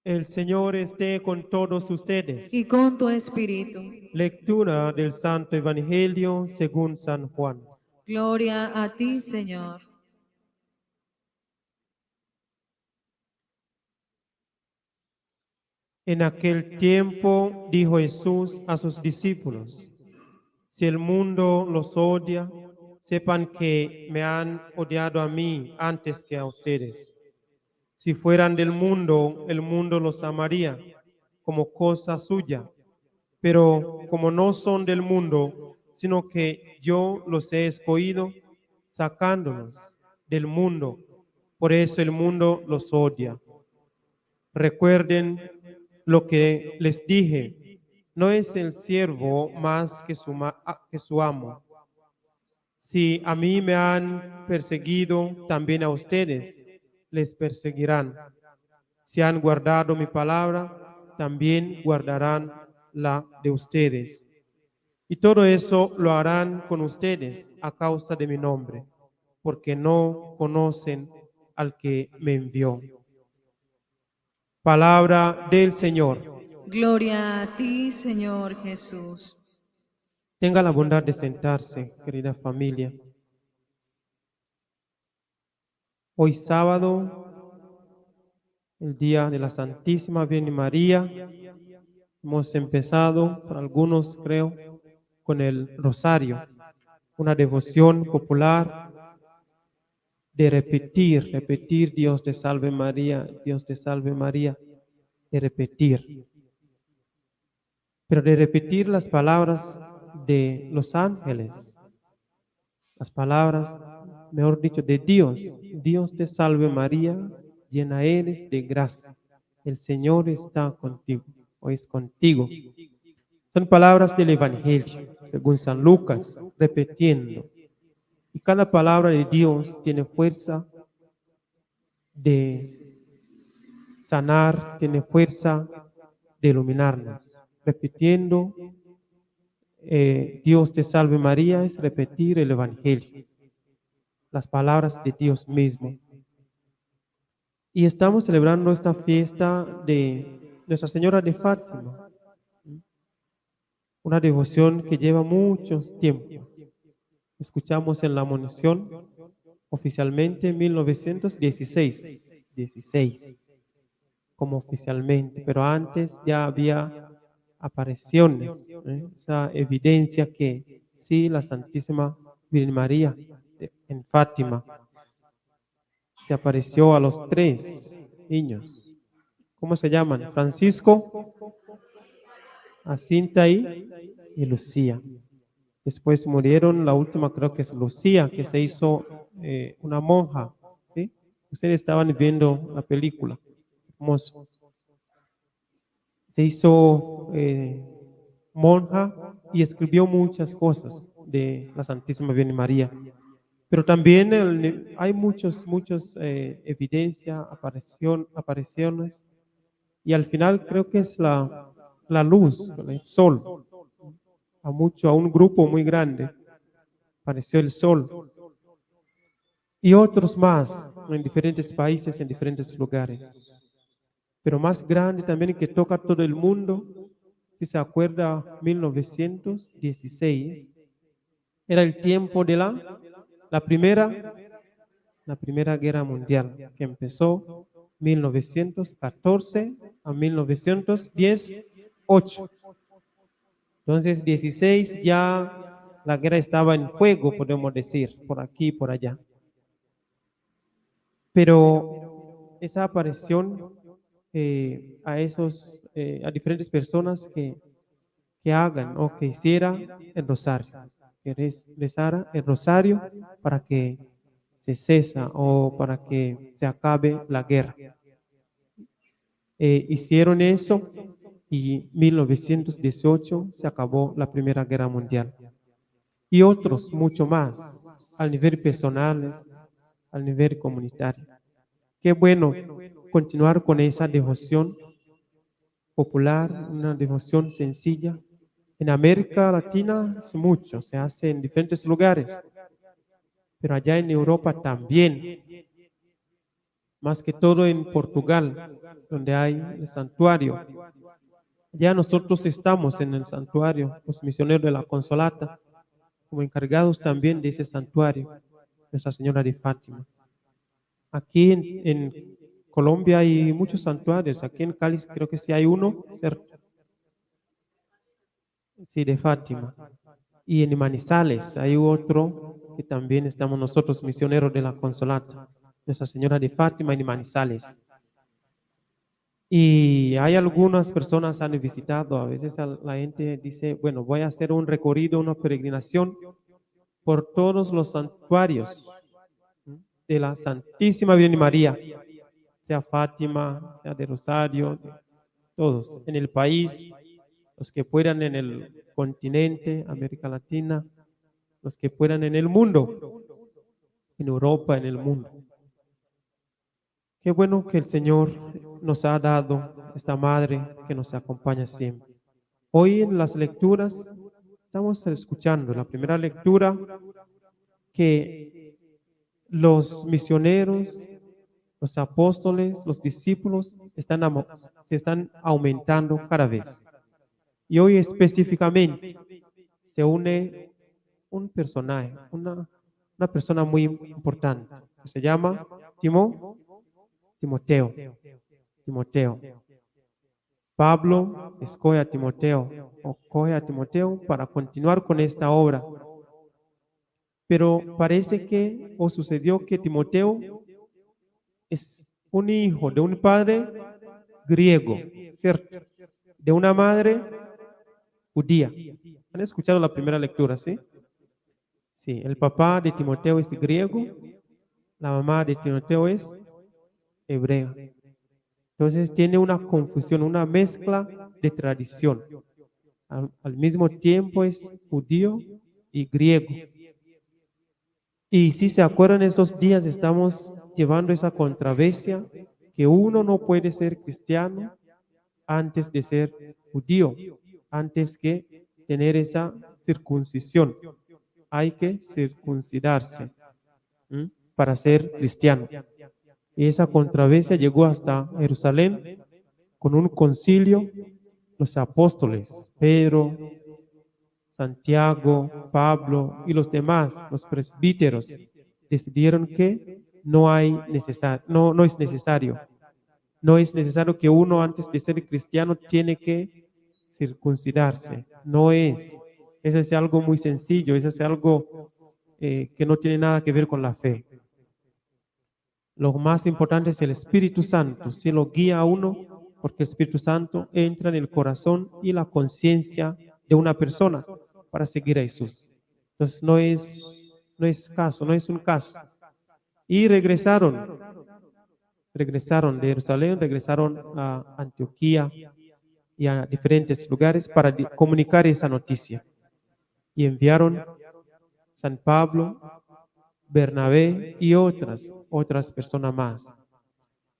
El Señor esté con todos ustedes. y con tu espíritu. Lectura del Santo Evangelio según San Juan. Gloria a ti, Señor. En aquel tiempo dijo Jesús a sus discípulos: Si el mundo los odia, sepan que me han odiado a mí antes que a ustedes. Si fueran del mundo, el mundo los amaría como cosa suya. Pero como no son del mundo, sino que yo los he escogido, sacándolos del mundo, por eso el mundo los odia. Recuerden lo que les dije: no es el siervo más que que su amo. Si a mí me han perseguido, también a ustedes les perseguirán. Si han guardado mi palabra, también guardarán la de ustedes. Y todo eso lo harán con ustedes a causa de mi nombre, porque no conocen al que me envió. Palabra del Señor. Gloria a ti, Señor Jesús. Tenga la bondad de sentarse, querida familia. Hoy sábado, el día de la Santísima Virgen María, hemos empezado, para algunos creo, con el rosario, una devoción popular de repetir Dios te salve María, Dios te salve María, de repetir, pero de repetir las palabras de los ángeles, las palabras, mejor dicho, de Dios. Dios te salve María, llena eres de gracia, el Señor está contigo, o es contigo. Son palabras del Evangelio, según San Lucas, repitiendo. Y cada palabra de Dios tiene fuerza de sanar, tiene fuerza de iluminarnos. Repitiendo, Dios te salve María, es repetir el Evangelio, las palabras de Dios mismo. Y estamos celebrando esta fiesta de Nuestra Señora de Fátima, una devoción que lleva muchos tiempos. Escuchamos en la monición oficialmente en 1916, 16, como oficialmente, pero antes ya había apariciones, esa evidencia que sí, la Santísima Virgen María en Fátima se apareció a los 3 niños. ¿Cómo se llaman? Francisco, Jacinta y Lucía. Después murieron, la última creo que es Lucía, que se hizo una monja. ¿Sí? Ustedes estaban viendo la película. Hermoso. Se hizo monja y escribió muchas cosas de la Santísima Virgen María. Pero también hay muchas evidencias, apariciones, y al final creo que es la luz, el sol. A un grupo muy grande apareció el sol. Y otros más en diferentes países, en diferentes lugares. Pero más grande también que toca todo el mundo, si se acuerda, 1916, era el tiempo de la primera Guerra Mundial, que empezó 1914 a 1918. Entonces, 16 ya la guerra estaba en fuego, podemos decir, por aquí y por allá. Pero esa aparición a diferentes personas que hagan o que hicieran el rosario, que rezara el rosario para que se cesa o para que se acabe la guerra. Hicieron eso y 1918 se acabó la Primera Guerra Mundial. Y otros mucho más, al nivel personal, al nivel comunitario. Qué bueno continuar con esa devoción popular, una devoción sencilla. En América Latina es mucho, se hace en diferentes lugares, pero allá en Europa también. más que todo en Portugal, donde hay el santuario. Ya nosotros estamos en el santuario, los misioneros de la Consolata, como encargados también de ese santuario, Nuestra Señora de Fátima. Aquí en Colombia hay muchos santuarios, aquí en Cali creo que sí hay uno, ¿cierto? Sí, de Fátima. Y en Manizales hay otro que también estamos nosotros, misioneros de la Consolata, Nuestra Señora de Fátima en Manizales. Y hay algunas personas han visitado, a veces la gente dice, bueno, voy a hacer un recorrido, una peregrinación por todos los santuarios de la Santísima Virgen María, sea Fátima, sea de Rosario, de todos, en el país, los que puedan en el continente, América Latina, los que puedan en el mundo, en Europa, en el mundo. Qué bueno que el Señor nos ha dado esta madre que nos acompaña siempre. Hoy en las lecturas estamos escuchando la primera lectura que los misioneros, los apóstoles, los discípulos se están aumentando cada vez. Y hoy específicamente se une un personaje, una persona muy importante, que se llama Timoteo. Pablo escoge a Timoteo, o coge a Timoteo para continuar con esta obra. Pero parece que, o sucedió que Timoteo es un hijo de un padre griego, ¿cierto? De una madre judía. ¿Han escuchado la primera lectura, sí? Sí, el papá de Timoteo es griego, la mamá de Timoteo es hebrea. Entonces tiene una confusión, una mezcla de tradición. Al mismo tiempo es judío y griego. Y si se acuerdan, estos días estamos llevando esa controversia que uno no puede ser cristiano antes de ser judío, antes que tener esa circuncisión. Hay que circuncidarse para ser cristiano. Y esa controversia llegó hasta Jerusalén con un concilio, los apóstoles, Pedro, Santiago, Pablo y los demás, los presbíteros, decidieron que no es necesario. No es necesario que uno antes de ser cristiano tiene que circuncidarse. No es. Eso es algo muy sencillo, eso es algo que no tiene nada que ver con la fe. Lo más importante es el Espíritu Santo, si lo guía a uno, porque el Espíritu Santo entra en el corazón y la conciencia de una persona para seguir a Jesús. Entonces no es un caso. Y regresaron de Jerusalén, regresaron a Antioquía y a diferentes lugares para comunicar esa noticia. Y enviaron San Pablo, Bernabé y otras personas más.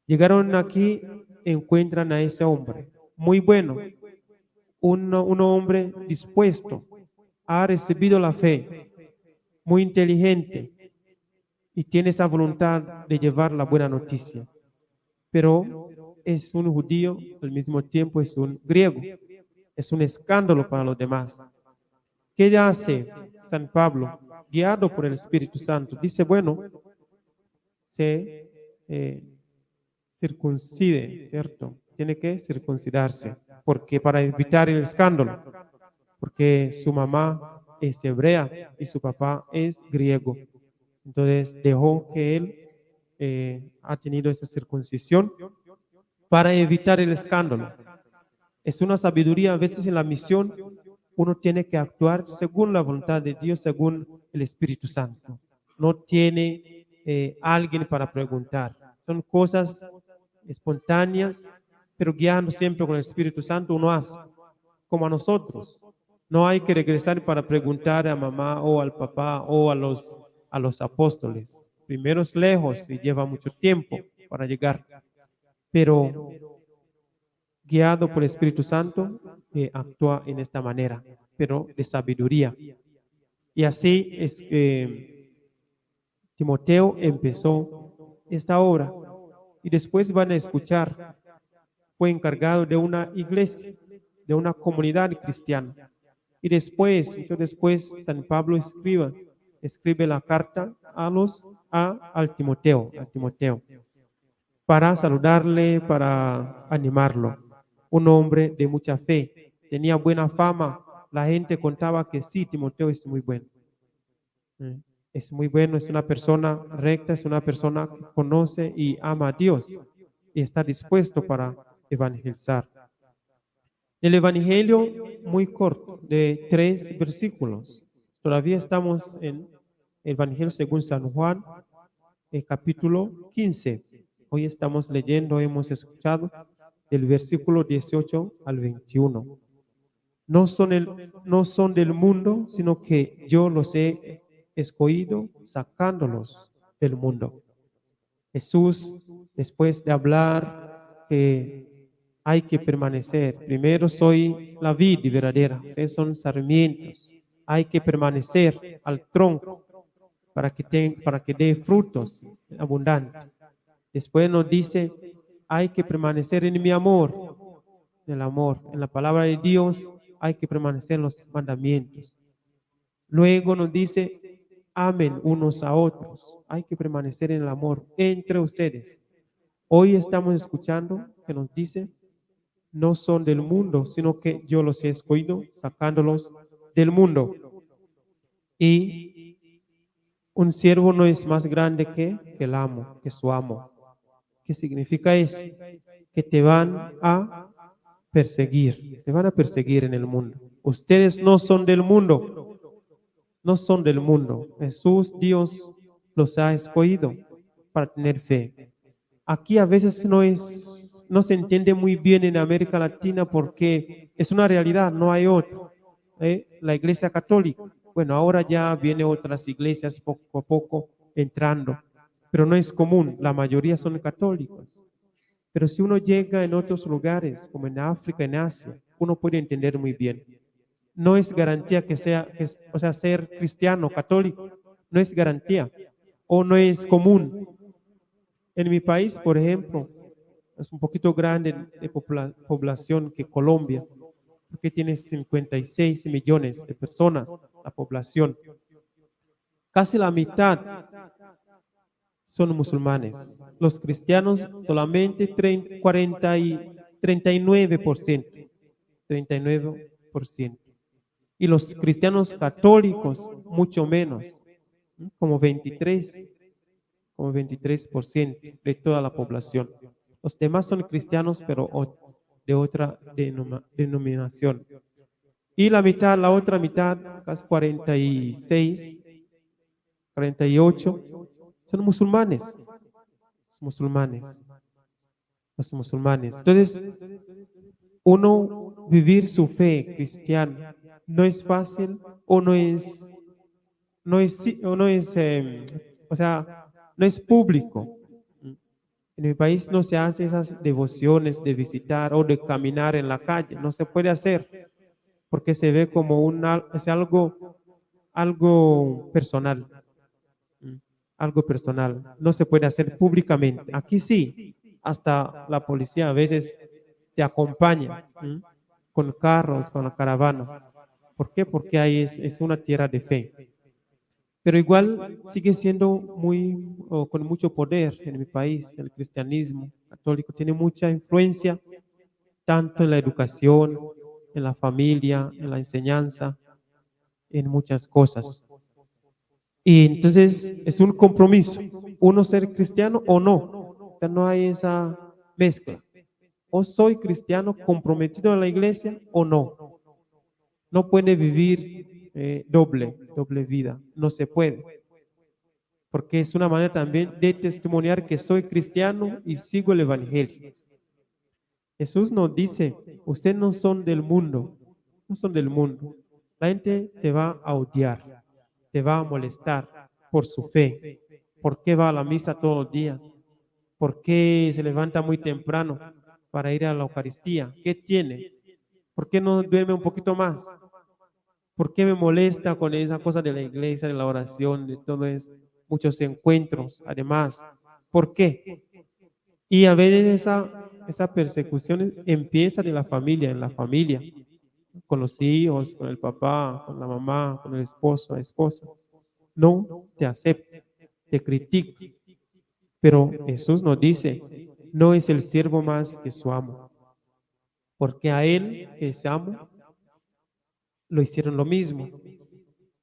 Llegaron aquí, encuentran a ese hombre, muy bueno, un hombre dispuesto, ha recibido la fe, muy inteligente y tiene esa voluntad de llevar la buena noticia. Pero es un judío, al mismo tiempo es un griego, es un escándalo para los demás. ¿Qué hace San Pablo? Guiado por el Espíritu Santo, dice, bueno, se circuncide, ¿cierto? Tiene que circuncidarse, porque para evitar el escándalo, porque su mamá es hebrea y su papá es griego. Entonces dejó que él ha tenido esa circuncisión para evitar el escándalo. Es una sabiduría, a veces en la misión uno tiene que actuar según la voluntad de Dios, según el Espíritu Santo. No tiene alguien para preguntar. Son cosas espontáneas, pero guiando siempre con el Espíritu Santo, uno hace como a nosotros. No hay que regresar para preguntar a mamá o al papá o a los apóstoles. Primero es lejos y lleva mucho tiempo para llegar, pero guiado por el Espíritu Santo, actúa en esta manera, pero de sabiduría. Y así es que Timoteo empezó esta obra. y después van a escuchar. Fue encargado de una iglesia, de una comunidad cristiana. Y después, mucho después, San Pablo escribe la carta al Timoteo, para saludarle, para animarlo. Un hombre de mucha fe, tenía buena fama. La gente contaba que sí, Timoteo es muy bueno. Es muy bueno, es una persona recta, es una persona que conoce y ama a Dios y está dispuesto para evangelizar. El evangelio muy corto, de 3 versículos. Todavía estamos en el evangelio según San Juan, el capítulo 15. Hoy estamos leyendo, hemos escuchado del versículo 18 al 21. No son del mundo, sino que yo los he escogido sacándolos del mundo. Jesús, después de hablar que hay que permanecer, primero soy la vid verdadera, ustedes son sarmientos, hay que permanecer al tronco para que dé frutos abundantes. Después nos dice, hay que permanecer en mi amor, en el amor, en la palabra de Dios, hay que permanecer en los mandamientos. Luego nos dice, amen unos a otros, hay que permanecer en el amor entre ustedes. Hoy estamos escuchando que nos dice, no son del mundo, sino que yo los he escogido sacándolos del mundo. Y un siervo no es más grande que el amo, que su amo. ¿Qué significa eso? Que te van a perseguir en el mundo. Ustedes no son del mundo, no son del mundo. Jesús, Dios, los ha escogido para tener fe. Aquí a veces no se entiende muy bien en América Latina porque es una realidad, no hay otra. La Iglesia Católica, bueno, ahora ya vienen otras iglesias poco a poco entrando, pero no es común, la mayoría son católicos. Pero si uno llega en otros lugares, como en África, en Asia, uno puede entender muy bien. No es garantía o sea, ser cristiano, católico, no es garantía o no es común. En mi país, por ejemplo, es un poquito grande de población que Colombia, porque tiene 56 millones de personas, la población. Casi la mitad son musulmanes. Los cristianos solamente 39%. 39%. Y los cristianos católicos mucho menos, como 23% de toda la población. Los demás son cristianos, pero de otra denominación. Y la otra mitad, casi 46, 48, son musulmanes. Los musulmanes. Entonces, uno vivir su fe cristiana no es fácil o no es o sea, no es público. En mi país no se hace esas devociones de visitar o de caminar en la calle, no se puede hacer porque se ve como es algo personal, algo personal, no se puede hacer públicamente. Aquí sí, hasta la policía a veces te acompaña con carros, con la caravana. ¿Por qué? Porque ahí es una tierra de fe. Pero igual sigue siendo con mucho poder en mi país. El cristianismo católico tiene mucha influencia, tanto en la educación, en la familia, en la enseñanza, en muchas cosas. Y entonces es un compromiso, uno ser cristiano o no. O sea, no hay esa mezcla. O soy cristiano comprometido en la iglesia o no. No puede vivir doble vida, no se puede. Porque es una manera también de testimoniar que soy cristiano y sigo el evangelio. Jesús nos dice, ustedes no son del mundo, no son del mundo. La gente te va a odiar, te va a molestar por su fe. ¿Por qué va a la misa todos los días? ¿Por qué se levanta muy temprano para ir a la Eucaristía? ¿Qué tiene? ¿Por qué no duerme un poquito más? ¿Por qué me molesta con esa cosa de la iglesia, de la oración, de todo eso? Muchos encuentros, además. ¿Por qué? Y a veces esa persecución empieza de la familia, en la familia, con los hijos, con el papá, con la mamá, con el esposo, la esposa. No te acepta, te critica. Pero Jesús nos dice, no es el siervo más que su amo, porque a él que se amo lo hicieron lo mismo,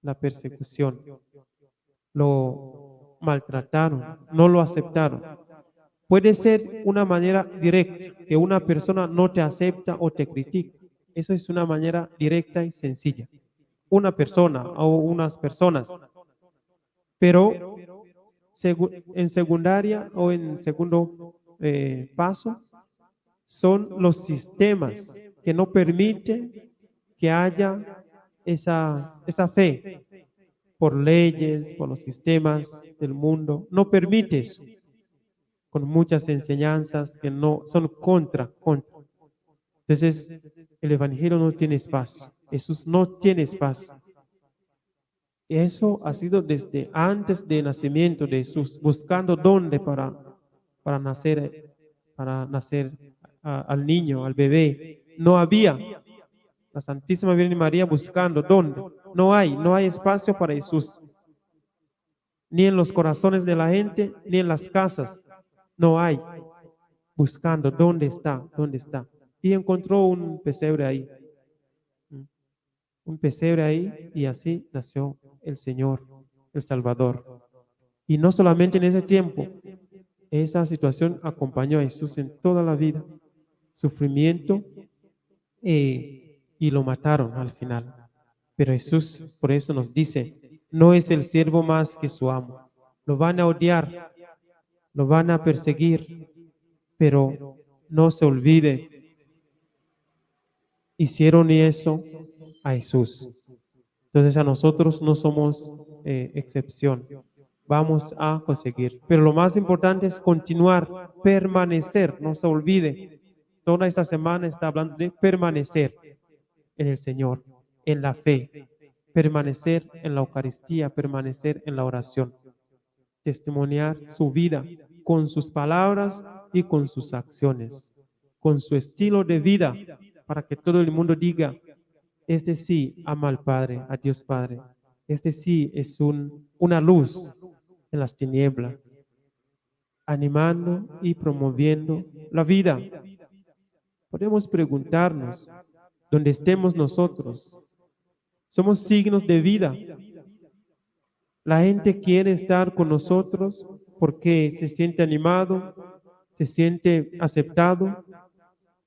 la persecución, lo maltrataron, no lo aceptaron. Puede ser una manera directa, que una persona no te acepta o te critica. Eso es una manera directa y sencilla. Una persona o unas personas. Pero en secundaria o en segundo paso, son los sistemas que no permiten que haya esa fe por leyes, por los sistemas del mundo. No permite eso, con muchas enseñanzas que no son contra. Entonces, el Evangelio no tiene espacio. Jesús no tiene espacio. Eso ha sido desde antes del nacimiento de Jesús, buscando dónde para nacer, al niño, al bebé. No había. La Santísima Virgen María buscando dónde. No hay espacio para Jesús. Ni en los corazones de la gente, ni en las casas. No hay. Buscando dónde está. Y encontró un pesebre ahí. Un pesebre ahí y así nació el Señor, el Salvador. Y no solamente en ese tiempo, esa situación acompañó a Jesús en toda la vida, sufrimiento, y lo mataron al final. Pero Jesús por eso nos dice, no es el siervo más que su amo. Lo van a odiar, lo van a perseguir, pero no se olvide, hicieron eso a Jesús. Entonces a nosotros no somos excepción. Vamos a conseguir. Pero lo más importante es continuar, permanecer, no se olvide. Toda esta semana está hablando de permanecer en el Señor, en la fe, permanecer en la Eucaristía, permanecer en la oración, testimoniar su vida con sus palabras y con sus acciones, con su estilo de vida, para que todo el mundo diga, este sí ama al Padre, a Dios Padre. Este sí es una luz en las tinieblas, animando y promoviendo la vida. Podemos preguntarnos, donde estemos nosotros, somos signos de vida. La gente quiere estar con nosotros porque se siente animado, se siente aceptado,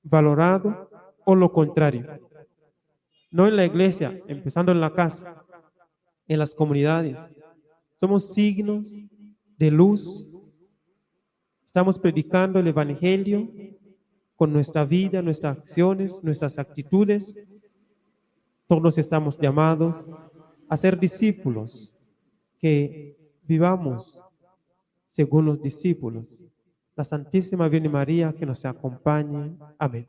valorado, o lo contrario. No en la iglesia, empezando en la casa, en las comunidades. Somos signos de luz. Estamos predicando el Evangelio con nuestra vida, nuestras acciones, nuestras actitudes. Todos estamos llamados a ser discípulos, que vivamos según los discípulos. La Santísima Virgen María que nos acompañe. Amén.